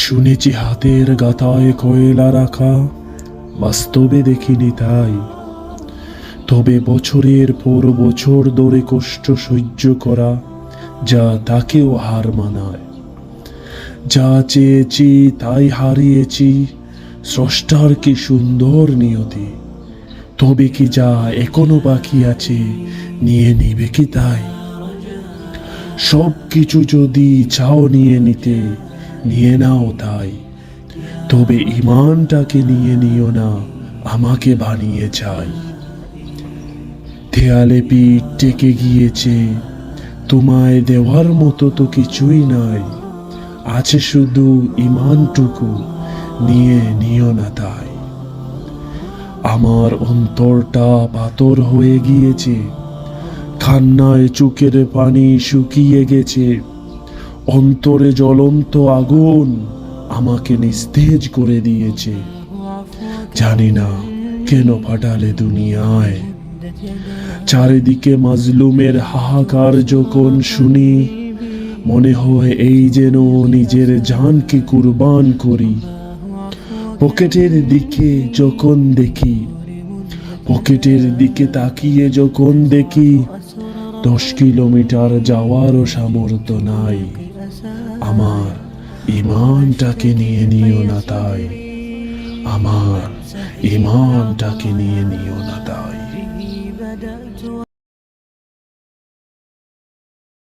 শুনেছি হাতের গাথায় কয়লা রাখা, বাস্তবে দেখিনি তাই। তবে বছরের পর বছর ধরে কষ্ট সহ্য করা যা তাকেও হার মানায়। যা চেয়েছি তাই হারিয়েছি, স্রষ্টার কি সুন্দর নিয়তি। তবে কি যা এখনো বাকি আছে নিয়ে নিবে কি তাই? সব কিছু যদি চাও নিয়ে নিতে, নিয়ে নাও তাই। তবে ইমানটাকে নিয়ে নিও না, আমাকে বানিয়ে চাই। দেয়ালে পিঠ টেকে গিয়েছে, তোমায় দেওয়ার মতো তো কিছুই নাই। আছে শুধু ইমানটুকু, নিয়ে নিও না তাই। আমার অন্তরটা পাথর হয়ে গিয়েছে, কান্নায় চোখের পানি শুকিয়ে গেছে। অন্তরে জ্বলন্ত আগুন আমাকে নিস্তেজ করে দিয়েছে। জানি না কেন পাঠালে দুনিয়ায়। চারিদিকে মাজলুমের হাহাকার যখন শুনি, মনে হয় এই যেন নিজের জানকে কুরবান করি। পকেটের দিকে যখন দেখি, পকেটের দিকে তাকিয়ে যখন দেখি, 10 কিলোমিটার যাওয়ারও সামর্থ্য নাই। আমার ইমানটাকে নিয়ে নিও না তাই। আমার ইমানটাকে নিয়ে নিও না তাই।